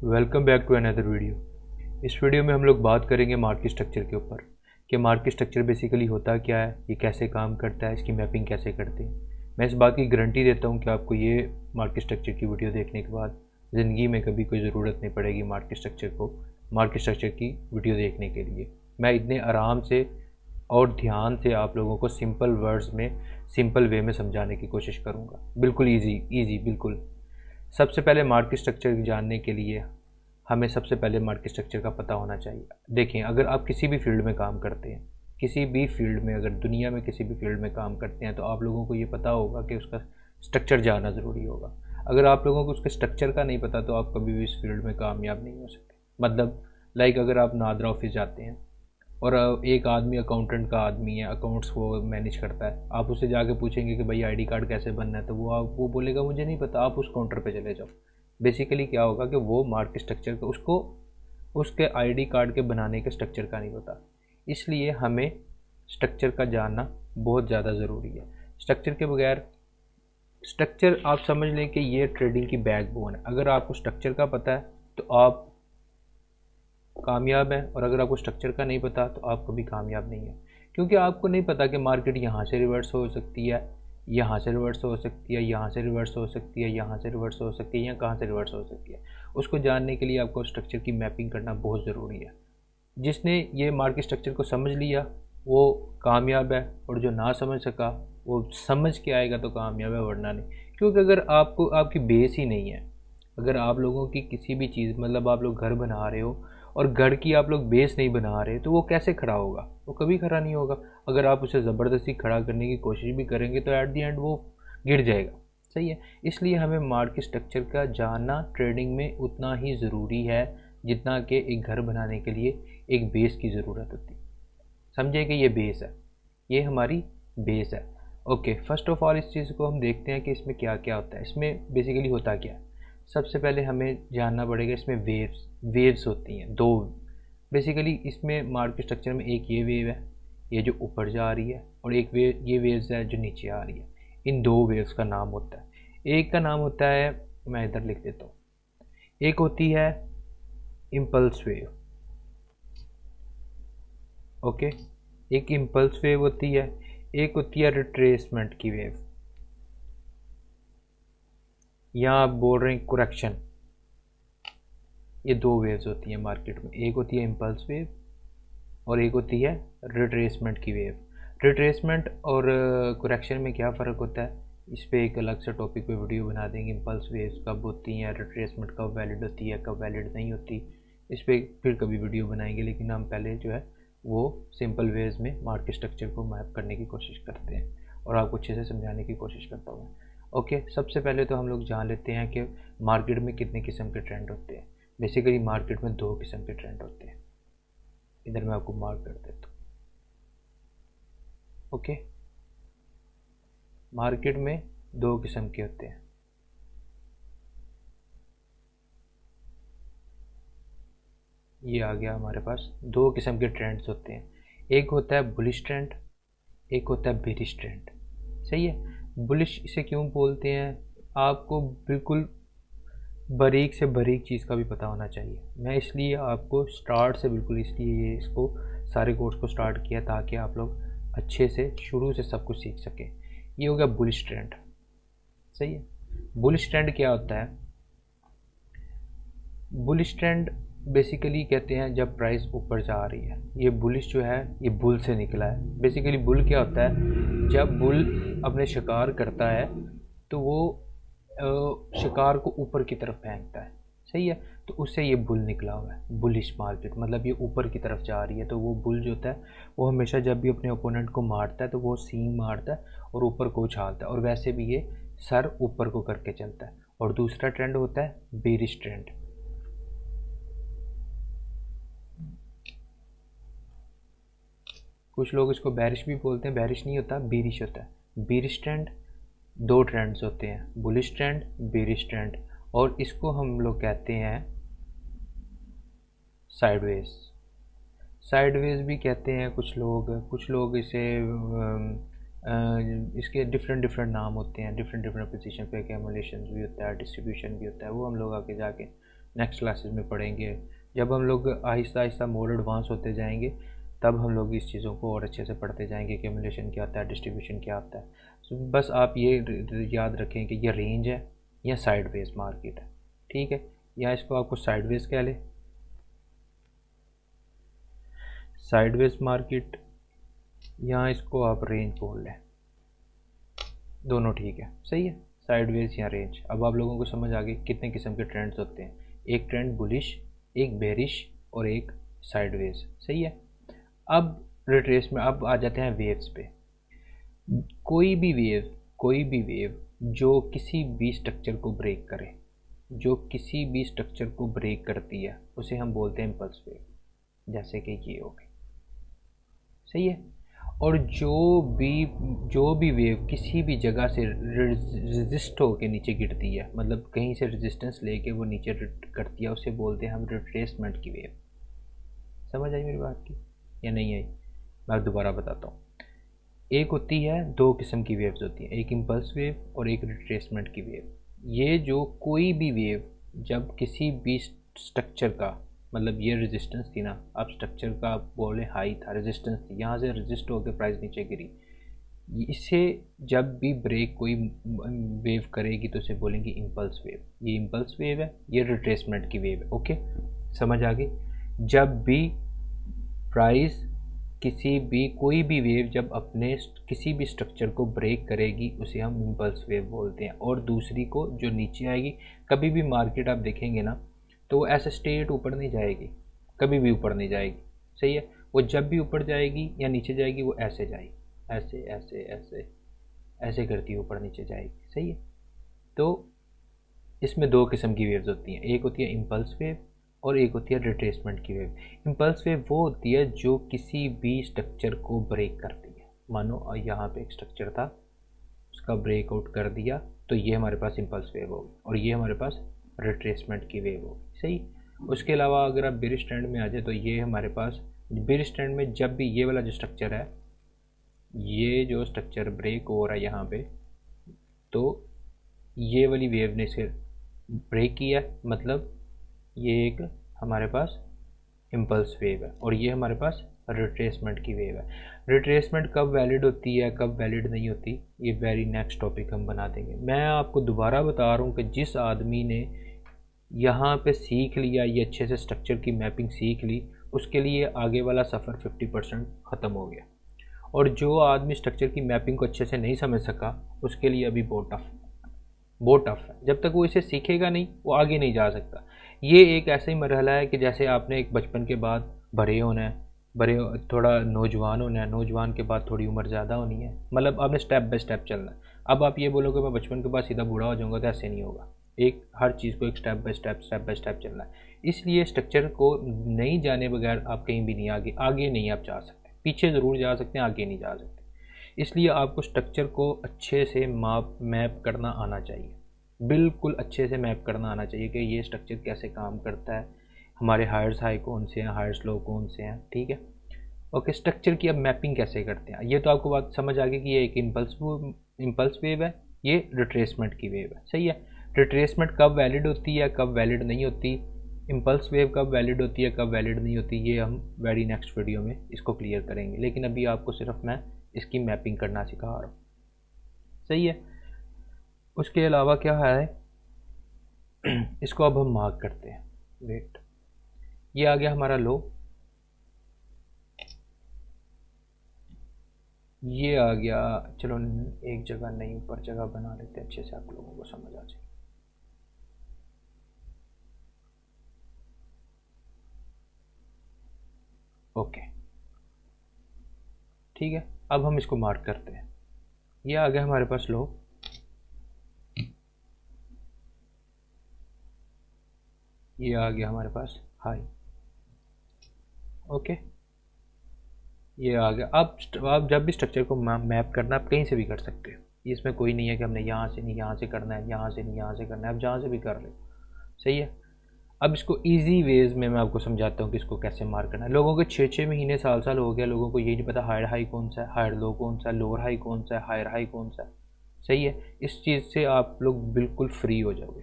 Welcome back to another video. इस video में हम लोग बात करेंगे मार्केट स्ट्रक्चर के ऊपर कि मार्केट स्ट्रक्चर बेसिकली होता क्या है, ये कैसे काम करता है, इसकी मैपिंग कैसे करते हैं। मैं इस बात की गारंटी देता हूँ कि आपको ये मार्केट स्ट्रक्चर की वीडियो देखने के बाद ज़िंदगी में कभी कोई ज़रूरत नहीं पड़ेगी मार्केट स्ट्रक्चर की वीडियो देखने के लिए। मैं इतने आराम से और ध्यान से आप लोगों को सिंपल वर्ड्स में सिंपल वे में समझाने की कोशिश करूँगा, बिल्कुल ईजी बिल्कुल। सबसे पहले मार्केट स्ट्रक्चर जानने के लिए हमें सबसे पहले मार्केट स्ट्रक्चर का पता होना चाहिए। देखें, अगर आप किसी भी फील्ड में काम करते हैं, किसी भी फील्ड में, अगर दुनिया में किसी भी फील्ड में काम करते हैं, तो आप लोगों को ये पता होगा कि उसका स्ट्रक्चर जानना ज़रूरी होगा। अगर आप लोगों को उसके स्ट्रक्चर का नहीं पता तो आप कभी भी इस फील्ड में कामयाब नहीं हो सकते। मतलब अगर आप नादरा ऑफिस जाते हैं और एक आदमी अकाउंटेंट का आदमी है, अकाउंट्स वो मैनेज करता है, आप उससे जाके पूछेंगे कि भाई आईडी कार्ड कैसे बनना है, तो वो बोलेगा मुझे नहीं पता, आप उस काउंटर पे चले जाओ। बेसिकली क्या होगा कि वो मार्केट स्ट्रक्चर का उसको उसके आईडी कार्ड के बनाने के स्ट्रक्चर का नहीं पता। इसलिए हमें स्ट्रक्चर का जानना बहुत ज़्यादा ज़रूरी है। स्ट्रक्चर के बगैर, स्ट्रक्चर आप समझ लें कि ये ट्रेडिंग की बैकबोन है। अगर आपको स्ट्रक्चर का पता है तो आप कामयाब हैं, और अगर आपको स्ट्रक्चर का नहीं पता तो आप कभी कामयाब नहीं है। क्योंकि आपको नहीं पता कि मार्केट यहाँ से रिवर्स हो सकती है, यहाँ से रिवर्स हो सकती है, यहाँ से रिवर्स हो सकती है, यहाँ से रिवर्स हो सकती है, या कहाँ से रिवर्स हो सकती है। उसको जानने के लिए आपको स्ट्रक्चर की मैपिंग करना बहुत ज़रूरी है। जिसने ये मार्केट स्ट्रक्चर को समझ लिया वो कामयाब है, और जो ना समझ सका वो समझ के आएगा तो कामयाब है, वरना नहीं। क्योंकि अगर आपको आपकी बेस ही नहीं है, अगर आप लोगों की किसी भी चीज़, मतलब आप लोग घर बना रहे हो और घर की आप लोग बेस नहीं बना रहे, तो वो कैसे खड़ा होगा? वो कभी खड़ा नहीं होगा। अगर आप उसे ज़बरदस्ती खड़ा करने की कोशिश भी करेंगे तो एट दी एंड वो गिर जाएगा। सही है। इसलिए हमें मार्केट स्ट्रक्चर का जानना ट्रेडिंग में उतना ही ज़रूरी है जितना कि एक घर बनाने के लिए एक बेस की ज़रूरत होती है। समझे कि ये बेस है, ये हमारी बेस है। ओके, फर्स्ट ऑफ ऑल इस चीज़ को हम देखते हैं कि इसमें क्या क्या होता है। इसमें बेसिकली होता क्या है। सबसे पहले हमें जानना पड़ेगा, इसमें वेव्स होती हैं दो। बेसिकली इसमें मार्केट स्ट्रक्चर में एक ये वेव है, ये जो ऊपर जा रही है, और एक ये वेव्स है जो नीचे आ रही है। इन दो वेव्स का नाम होता है, एक का नाम होता है, मैं इधर लिख देता हूँ, एक होती है इम्पल्स वेव। ओके, एक इम्पल्स वेव होती है, एक होती है रिट्रेसमेंट की वेव, या आप बोल रहे हैं करेक्शन। ये दो वेव्स होती हैं मार्केट में, एक होती है इम्पल्स वेव और एक होती है रिट्रेसमेंट की वेव। रिट्रेसमेंट और करेक्शन में क्या फ़र्क होता है, इस पर एक अलग से टॉपिक पे वीडियो बना देंगे। इम्पल्स वेव्स कब होती हैं, रिट्रेसमेंट कब वैलिड होती है, कब वैलिड नहीं होती, इस पर फिर कभी वीडियो बनाएंगे। लेकिन हम पहले जो है वो सिंपल वेज में मार्केट स्ट्रक्चर को मैप करने की कोशिश करते हैं और आपको अच्छे से समझाने की कोशिश करता हूँ। ओके, सबसे पहले तो हम लोग जान लेते हैं कि मार्केट में कितने किस्म के ट्रेंड होते हैं। बेसिकली मार्केट में दो किस्म के ट्रेंड होते हैं, इधर मैं आपको मार्क कर देता हूँ। ओके, मार्केट में दो किस्म के होते हैं। ये आ गया हमारे पास, दो किस्म के ट्रेंड्स होते हैं। एक होता है बुलिश ट्रेंड, एक होता है बेरिश ट्रेंड। सही है। बुलिश इसे क्यों बोलते हैं, आपको बिल्कुल बारीक से बारीक चीज़ का भी पता होना चाहिए। मैं इसलिए आपको स्टार्ट से बिल्कुल इसलिए इसको सारे कोर्स को स्टार्ट किया ताकि आप लोग अच्छे से शुरू से सब कुछ सीख सकें। ये हो गया बुलिश ट्रेंड। सही है। बुलिश ट्रेंड क्या होता है? बुलिश ट्रेंड बेसिकली कहते हैं जब प्राइस ऊपर जा रही है। ये बुलिश जो है ये बुल से निकला है। बेसिकली बुल क्या होता है, जब बुल अपने शिकार करता है तो वो शिकार को ऊपर की तरफ फेंकता है। सही है। तो उससे ये बुल निकला हुआ है, बुलिश मार्केट, मतलब ये ऊपर की तरफ जा रही है। तो वो बुल जो होता है वो हमेशा जब भी अपने ओपोनेंट को मारता है तो वो सींग मारता है और ऊपर को उछालता है, और वैसे भी ये सर ऊपर को करके चलता है। और दूसरा ट्रेंड होता है बेरिश ट्रेंड। कुछ लोग इसको बैरिश भी बोलते हैं, बैरिश नहीं होता, बेरिश होता है। बेरिश ट्रेंड, दो ट्रेंड्स होते हैं, बुलिश ट्रेंड, बेरिश ट्रेंड, और इसको हम लोग कहते हैं साइडवेज। साइडवेज भी कहते हैं कुछ लोग इसे इसके डिफरेंट नाम होते हैं, डिफरेंट पोजीशन पे। एक्यूमुलेशन भी होता है, डिस्ट्रीब्यूशन भी होता है, वो हम लोग आगे जाके नेक्स्ट क्लासेस में पढ़ेंगे। जब हम लोग आहिस्ता आहिस्ता मोर एडवांस होते जाएंगे तब हम लोग इस चीज़ों को और अच्छे से पढ़ते जाएंगे कि एक्यूमुलेशन क्या होता है, डिस्ट्रीब्यूशन क्या होता है। So, बस आप ये याद रखें कि ये रेंज है या साइडवेज मार्केट है, ठीक है, या इसको आपको साइडवेज कह ले, साइडवेज मार्केट, या इसको आप रेंज बोल लें, दोनों ठीक है, सही है, साइडवेज या रेंज। अब आप लोगों को समझ आ गई कितने किस्म के ट्रेंड्स होते हैं, एक ट्रेंड बुलिश, एक बेरिश और एक साइडवेज, सही है। अब रिट्रेस में अब आ जाते हैं वेव्स पे। कोई भी वेव जो किसी भी स्ट्रक्चर को ब्रेक करे, जो किसी भी स्ट्रक्चर को ब्रेक करती है उसे हम बोलते हैं इम्पल्स वेव, जैसे कि ये हो गई, सही है। और जो भी वेव किसी भी जगह से रेजिस्ट होकर नीचे गिरती है, मतलब कहीं से रेजिस्टेंस लेके वो नीचे करती है, उसे बोलते हैं हम रिट्रेसमेंट की वेव। समझ आई मेरी बात की या नहीं आई? मैं दोबारा बताता हूँ। एक होती है, दो किस्म की वेव्स होती हैं, एक इम्पल्स वेव और एक रिट्रेसमेंट की वेव। ये जो कोई भी वेव जब किसी भी स्ट्रक्चर का, मतलब ये रेजिस्टेंस थी ना, अब स्ट्रक्चर का बोले हाई था, रेजिस्टेंस थी, यहाँ से रेजिस्ट होकर प्राइस नीचे गिरी, इसे जब भी ब्रेक कोई वेव करेगी तो उसे बोलेंगे इम्पल्स वेव। ये इम्पल्स वेव है, ये रिट्रेसमेंट की वेव है। ओके, समझ आ गई? जब भी प्राइस किसी भी कोई भी वेव जब अपने किसी भी स्ट्रक्चर को ब्रेक करेगी उसे हम इम्पल्स वेव बोलते हैं। और दूसरी को जो नीचे आएगी, कभी भी मार्केट आप देखेंगे ना तो वो ऐसे स्ट्रेट ऊपर नहीं जाएगी, कभी भी ऊपर नहीं जाएगी, सही है। वो जब भी ऊपर जाएगी या नीचे जाएगी वो ऐसे जाएगी, ऐसे ऐसे ऐसे ऐसे करती ऊपर नीचे जाएगी, सही है। तो इसमें दो किस्म की वेव्स होती हैं, एक होती है इम्पल्स वेव और एक होती है रिट्रेसमेंट की वेव। इम्पल्स वेव वो होती है जो किसी भी स्ट्रक्चर को ब्रेक करती है। मानो यहाँ पे एक स्ट्रक्चर था, उसका ब्रेकआउट कर दिया, तो ये हमारे पास इम्पल्स वेव होगी और ये हमारे पास रिट्रेसमेंट की वेव होगी, सही। उसके अलावा अगर आप बेरिश ट्रेंड में आ जाए तो ये हमारे पास बेरिश ट्रेंड में जब भी ये वाला जो स्ट्रक्चर है, ये जो स्ट्रक्चर ब्रेक हो रहा है यहाँ पे, तो ये वाली वेव ने इसे ब्रेक किया, मतलब ये एक हमारे पास इम्पल्स वेव है और ये हमारे पास रिट्रेसमेंट की वेव है। रिट्रेसमेंट कब वैलिड होती है, कब वैलिड नहीं होती, ये वेरी नेक्स्ट टॉपिक हम बना देंगे। मैं आपको दोबारा बता रहा हूँ कि जिस आदमी ने यहाँ पे सीख लिया, ये अच्छे से स्ट्रक्चर की मैपिंग सीख ली, उसके लिए आगे वाला सफ़र 50% ख़त्म हो गया। और जो आदमी स्ट्रक्चर की मैपिंग को अच्छे से नहीं समझ सका उसके लिए अभी बहुत टफ है। जब तक वो इसे सीखेगा नहीं वो आगे नहीं जा सकता। ये एक ऐसा ही मरहला है कि जैसे आपने एक बचपन के बाद बड़े होना है, थोड़ा नौजवान होना है, नौजवान के बाद थोड़ी उम्र ज़्यादा होनी है, मतलब आपने स्टेप बाय स्टेप चलना है। अब आप ये बोलोगे मैं बचपन के बाद सीधा बूढ़ा हो जाऊँगा, तो ऐसे नहीं होगा। एक हर चीज़ को एक स्टेप बाय स्टेप चलना है। इसलिए स्ट्रक्चर को नहीं जाने बगैर आप कहीं भी नहीं आगे नहीं आप जा सकते। पीछे ज़रूर जा सकते हैं, आगे नहीं जा सकते। इसलिए आपको स्ट्रक्चर को अच्छे से मैप करना आना चाहिए, बिल्कुल अच्छे से मैप करना आना चाहिए कि ये स्ट्रक्चर कैसे काम करता है, हमारे हायर्स हाई कौन से हैं, हायर्स लो कौन से हैं, ठीक है। ओके, स्ट्रक्चर की अब मैपिंग कैसे करते हैं, ये तो आपको बात समझ आ गई कि ये एक इम्पल्स वेव है, ये रिट्रेसमेंट की वेव है, सही है। रिट्रेसमेंट कब वैलिड होती है, कब वैलिड नहीं होती, इम्पल्स वेव कब वैलिड होती है, कब वैलिड नहीं होती, ये हम वेरी नेक्स्ट वीडियो में इसको क्लियर करेंगे। लेकिन अभी आपको सिर्फ मैं इसकी मैपिंग करना सिखा रहा हूँ, सही है। उसके अलावा क्या है, इसको अब हम मार्क करते हैं। वेट, ये आ गया हमारा लो, ये आ गया। चलो एक जगह नहीं, ऊपर जगह बना लेते हैं अच्छे से, आप लोगों को समझ आ जाए। ओके, ठीक है, अब हम इसको मार्क करते हैं। ये आ गया हमारे पास लो, ये आ गया हमारे पास हाई। ओके, ये आ गया। अब जब भी स्ट्रक्चर को मैप करना आप कहीं से भी कर सकते हो, इसमें कोई नहीं है कि हमने यहाँ से नहीं यहाँ से करना है, यहाँ से नहीं यहाँ से करना है, आप जहाँ से भी कर रहे हो, सही है। अब इसको इजी वेज में मैं आपको समझाता हूँ कि इसको कैसे मार्क करना है। लोगों के 6-6 महीने साल हो गया, लोगों को यही नहीं पता हायर हाई कौन सा है, हायर लो कौन सा है, लोअर हाई कौन सा है, हायर हाई कौन सा है, सही है। इस चीज़ से आप लोग बिल्कुल फ्री हो जाओगे।